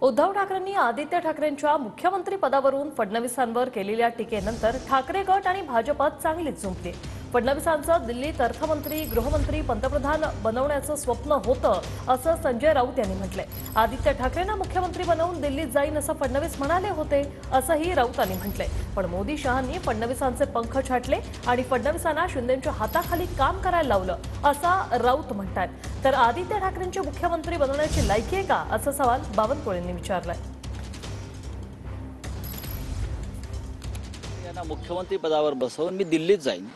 उद्धव ठाकरेंनी आदित्य ठाकरेंच्या मुख्यमंत्री पदावरून फडणवीसांवर केलेल्या टीकेनंतर ठाकरे गट आणि भाजपात चांगलीच झुंपली। फडणवीसांचं दिल्लीत अर्थमंत्री, गृहमंत्री, पंतप्रधान बनवण्याचं स्वप्न होतं असं संजय राऊत यांनी म्हटलंय। आदित्य ठाकरेंना मुख्यमंत्री बनवून दिल्लीत जाईन असं फडणवीस म्हणाले होते असंही राऊतांनी म्हटलंय। पण मोदी शहांनी फडणवीसांचे पंख छाटले आणि फडणवीसांना शिंदेंच्या हाताखाली काम करायला लावलं असा राऊत म्हणतात। तर आदित्य ठाकरेंचे मुख्यमंत्री बनवण्याची लायकी आहे का असा सवाल बावनकुळेंनी विचारलाय। यांना मुख्यमंत्री पदावर बसवून मी दिल्लीत जाईन,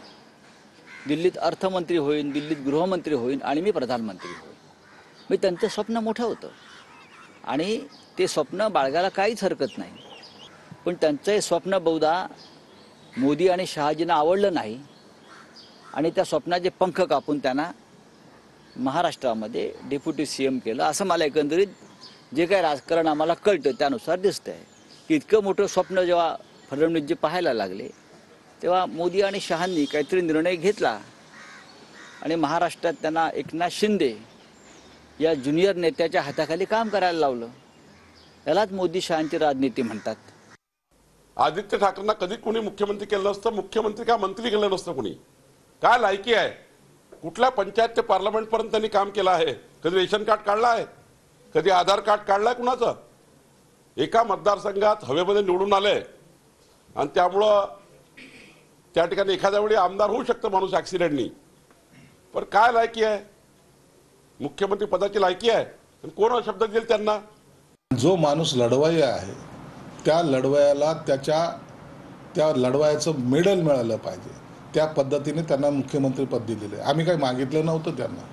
दिल्लीत अर्थमंत्री होईन, दिल्लीत गृहमंत्री होईन आणि मी प्रधानमंत्री होईन। मी त्यांचं स्वप्न मोठं होतं आणि ते स्वप्न बाळगायला काहीच हरकत नाही। पण त्यांचं हे स्वप्न बहुधा मोदी आणि शहाजींना आवडलं नाही आणि त्या स्वप्नाचे पंख कापून त्यांना महाराष्ट्रामध्ये डेप्युटी सीएम केलं असं मला एकंदरीत जे काही राजकारण आम्हाला कळतं त्यानुसार दिसतंय की इतकं मोठं स्वप्न जेव्हा फडणवीसजी पाहायला लागले तेव्हा मोदी आणि शहांनी काहीतरी निर्णय घेतला आणि महाराष्ट्रात त्यांना एकनाथ शिंदे या ज्युनियर नेत्याच्या हाताखाली काम करायला लावलं। यालाच मोदी शहांची राजनीती म्हणतात। आदित्य ठाकरेंना कधी कोणी मुख्यमंत्री केलं नसतं, मुख्यमंत्री का मंत्री केलं नसतं कोणी। काय लायकी आहे? कुठल्या पंचायत ते पार्लमेंट पर्यंत त्यांनी काम केलं आहे? कधी रेशन कार्ड काढलं आहे? कधी आधार कार्ड काढलाय कुणाचं? एका मतदारसंघात हवेमध्ये निवडून आले आणि त्यामुळं त्या ठिकाणी एखाद्या वेळी आमदार होऊ शकतं माणूस ऍक्सिडेंटनी। पण काय लायकी आहे? मुख्यमंत्री पदाची लायकी आहे? कोण शब्द दिले त्यांना? जो माणूस लढवाई आहे त्या लढवयाला त्या लढवयाचं मेडल मिळालं पाहिजे, त्या पद्धतीने त्यांना मुख्यमंत्री पद दिलेलं आहे। आम्ही काही मागितलं नव्हतं त्यांना,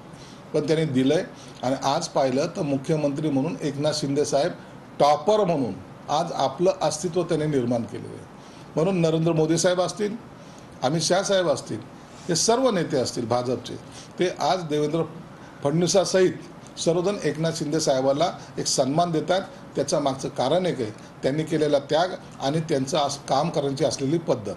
पण त्यांनी दिलंय आणि आज पाहिलं तर मुख्यमंत्री म्हणून एकनाथ शिंदे साहेब टॉपर म्हणून आज आपलं अस्तित्व त्यांनी निर्माण केलेलं आहे। म्हणून नरेंद्र मोदी साहेब असतील, अमित शहा साहेब असतील, हे सर्व नेते असतील भाजपचे, ते आज देवेंद्र फडणवीसासहित सर्वजण एकनाथ शिंदे साहेबाला एक सन्मान देतात। त्याच्या मागचं कारण एक आहे त्यांनी केलेला त्याग आणि त्यांचं काम करण्याची असलेली पद्धत।